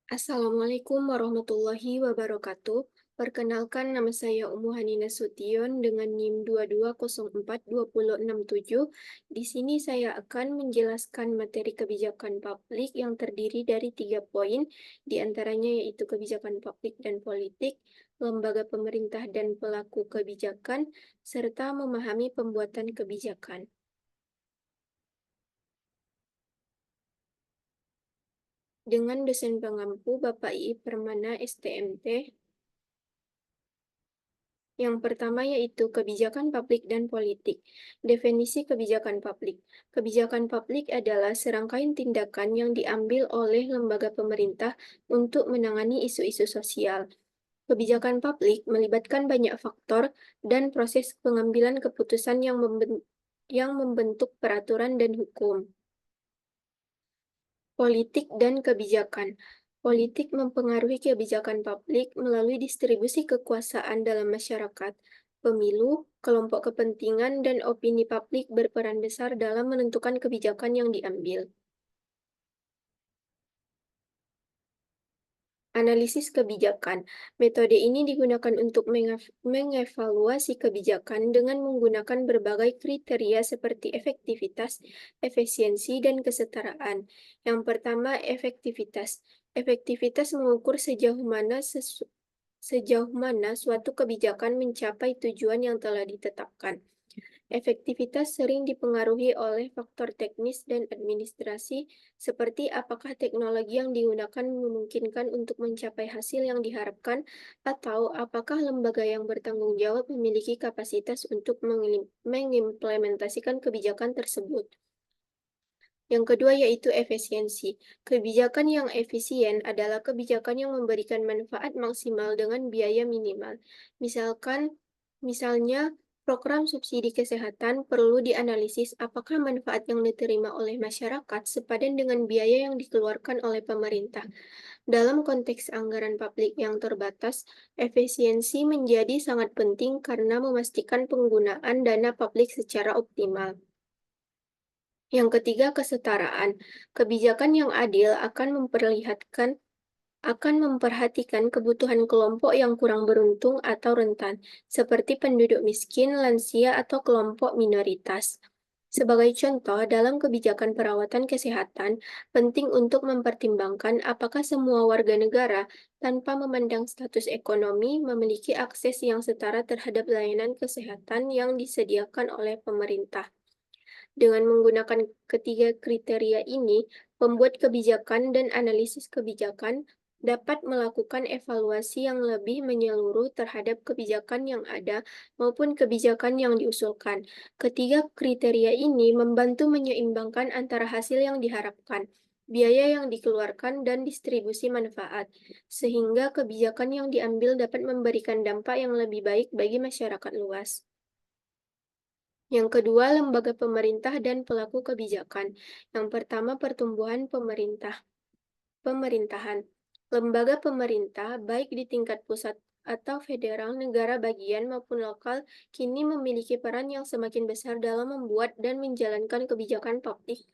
Assalamualaikum warahmatullahi wabarakatuh. Perkenalkan, nama saya Umu Hanina Sution dengan NIM 22042067. Di sini saya akan menjelaskan materi kebijakan publik yang terdiri dari 3 poin, di antaranya yaitu kebijakan publik dan politik, lembaga pemerintah dan pelaku kebijakan, serta memahami pembuatan kebijakan. Dengan dosen pengampu Bapak I. Permana, STMT. Yang pertama yaitu kebijakan publik dan politik. Definisi kebijakan publik. Kebijakan publik adalah serangkaian tindakan yang diambil oleh lembaga pemerintah untuk menangani isu-isu sosial. Kebijakan publik melibatkan banyak faktor dan proses pengambilan keputusan yang membentuk peraturan dan hukum. Politik dan kebijakan. Politik mempengaruhi kebijakan publik melalui distribusi kekuasaan dalam masyarakat. Pemilu, kelompok kepentingan, dan opini publik berperan besar dalam menentukan kebijakan yang diambil. Analisis kebijakan. Metode ini digunakan untuk mengevaluasi kebijakan dengan menggunakan berbagai kriteria seperti efektivitas, efisiensi, dan kesetaraan. Yang pertama, efektivitas. Efektivitas mengukur sejauh mana suatu kebijakan mencapai tujuan yang telah ditetapkan. Efektivitas sering dipengaruhi oleh faktor teknis dan administrasi, seperti apakah teknologi yang digunakan memungkinkan untuk mencapai hasil yang diharapkan, atau apakah lembaga yang bertanggung jawab memiliki kapasitas untuk mengimplementasikan kebijakan tersebut. Yang kedua yaitu efisiensi. Kebijakan yang efisien adalah kebijakan yang memberikan manfaat maksimal dengan biaya minimal. Misalnya, program subsidi kesehatan perlu dianalisis apakah manfaat yang diterima oleh masyarakat sepadan dengan biaya yang dikeluarkan oleh pemerintah. Dalam konteks anggaran publik yang terbatas, efisiensi menjadi sangat penting karena memastikan penggunaan dana publik secara optimal. Yang ketiga, kesetaraan. Kebijakan yang adil akan memperhatikan kebutuhan kelompok yang kurang beruntung atau rentan, seperti penduduk miskin, lansia, atau kelompok minoritas. Sebagai contoh, dalam kebijakan perawatan kesehatan, penting untuk mempertimbangkan apakah semua warga negara, tanpa memandang status ekonomi, memiliki akses yang setara terhadap layanan kesehatan yang disediakan oleh pemerintah. Dengan menggunakan ketiga kriteria ini, pembuat kebijakan dan analisis kebijakan dapat melakukan evaluasi yang lebih menyeluruh terhadap kebijakan yang ada maupun kebijakan yang diusulkan. Ketiga kriteria ini membantu menyeimbangkan antara hasil yang diharapkan, biaya yang dikeluarkan, dan distribusi manfaat, sehingga kebijakan yang diambil dapat memberikan dampak yang lebih baik bagi masyarakat luas. Yang kedua, lembaga pemerintah dan pelaku kebijakan. Yang pertama, pertumbuhan pemerintahan. Lembaga pemerintah, baik di tingkat pusat atau federal, negara bagian maupun lokal, kini memiliki peran yang semakin besar dalam membuat dan menjalankan kebijakan publik.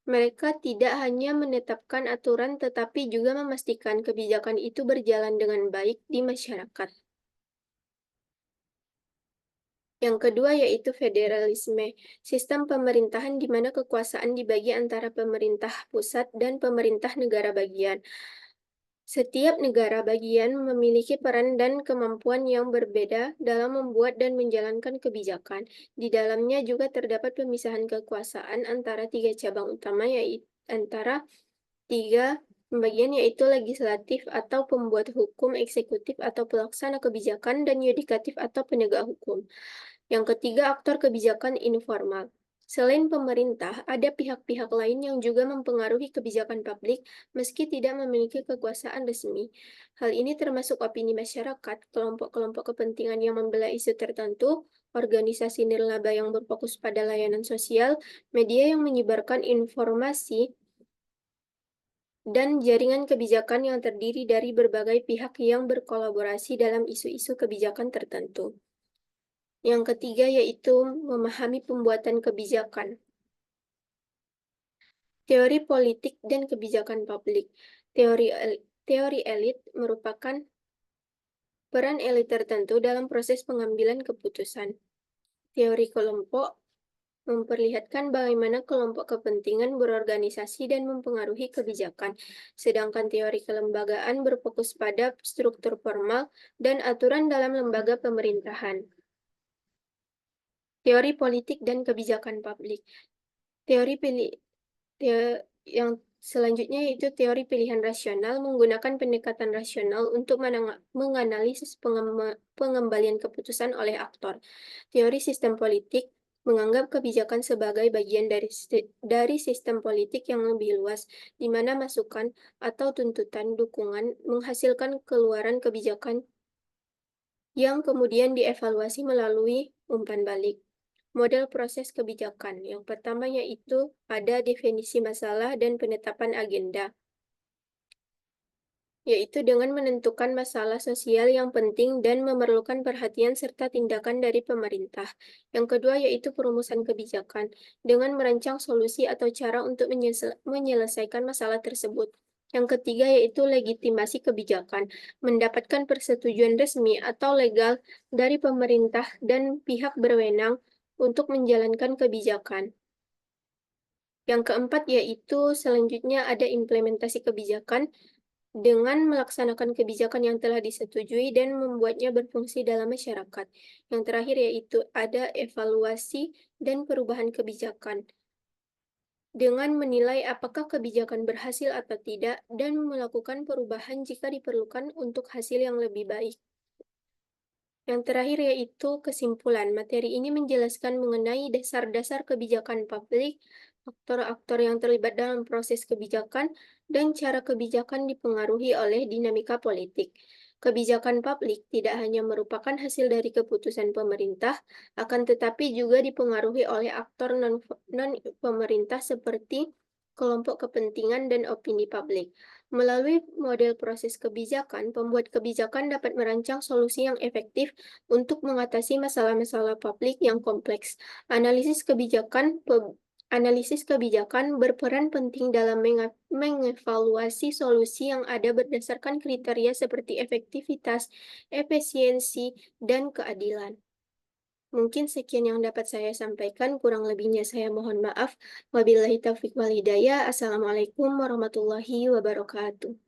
Mereka tidak hanya menetapkan aturan, tetapi juga memastikan kebijakan itu berjalan dengan baik di masyarakat. Yang kedua yaitu federalisme, sistem pemerintahan di mana kekuasaan dibagi antara pemerintah pusat dan pemerintah negara bagian. Setiap negara bagian memiliki peran dan kemampuan yang berbeda dalam membuat dan menjalankan kebijakan. Di dalamnya juga terdapat pemisahan kekuasaan antara tiga cabang utama, yaitu antara tiga pembagian, yaitu legislatif atau pembuat hukum, eksekutif atau pelaksana kebijakan, dan yudikatif atau penegak hukum. Yang ketiga, aktor kebijakan informal. Selain pemerintah, ada pihak-pihak lain yang juga mempengaruhi kebijakan publik meski tidak memiliki kekuasaan resmi. Hal ini termasuk opini masyarakat, kelompok-kelompok kepentingan yang membela isu tertentu, organisasi nirlaba yang berfokus pada layanan sosial, media yang menyebarkan informasi, dan jaringan kebijakan yang terdiri dari berbagai pihak yang berkolaborasi dalam isu-isu kebijakan tertentu. Yang ketiga yaitu memahami pembuatan kebijakan. Teori politik dan kebijakan publik. Teori Teori elit merupakan peran elit tertentu dalam proses pengambilan keputusan. Teori kelompok memperlihatkan bagaimana kelompok kepentingan berorganisasi dan mempengaruhi kebijakan, sedangkan teori kelembagaan berfokus pada struktur formal dan aturan dalam lembaga pemerintahan. Teori politik dan kebijakan publik. Teori pilih yang selanjutnya yaitu teori pilihan rasional menggunakan pendekatan rasional untuk menganalisis pengembalian keputusan oleh aktor. Teori sistem politik menganggap kebijakan sebagai bagian dari sistem politik yang lebih luas, di mana masukan atau tuntutan dukungan menghasilkan keluaran kebijakan yang kemudian dievaluasi melalui umpan balik. Model proses kebijakan. Yang pertama yaitu ada definisi masalah dan penetapan agenda, yaitu dengan menentukan masalah sosial yang penting dan memerlukan perhatian serta tindakan dari pemerintah. Yang kedua yaitu perumusan kebijakan, dengan merancang solusi atau cara untuk menyelesaikan masalah tersebut. Yang ketiga yaitu legitimasi kebijakan, mendapatkan persetujuan resmi atau legal dari pemerintah dan pihak berwenang untuk menjalankan kebijakan. Yang keempat yaitu selanjutnya ada implementasi kebijakan dengan melaksanakan kebijakan yang telah disetujui dan membuatnya berfungsi dalam masyarakat. Yang terakhir yaitu ada evaluasi dan perubahan kebijakan dengan menilai apakah kebijakan berhasil atau tidak dan melakukan perubahan jika diperlukan untuk hasil yang lebih baik. Yang terakhir yaitu kesimpulan. Materi ini menjelaskan mengenai dasar-dasar kebijakan publik, aktor-aktor yang terlibat dalam proses kebijakan, dan cara kebijakan dipengaruhi oleh dinamika politik. Kebijakan publik tidak hanya merupakan hasil dari keputusan pemerintah, akan tetapi juga dipengaruhi oleh aktor non-pemerintah seperti kelompok kepentingan dan opini publik. Melalui model proses kebijakan, pembuat kebijakan dapat merancang solusi yang efektif untuk mengatasi masalah-masalah publik yang kompleks. Analisis kebijakan berperan penting dalam mengevaluasi solusi yang ada berdasarkan kriteria seperti efektivitas, efisiensi, dan keadilan. Mungkin sekian yang dapat saya sampaikan, kurang lebihnya saya mohon maaf. Wabillahi taufiq wal hidayah. Assalamualaikum warahmatullahi wabarakatuh.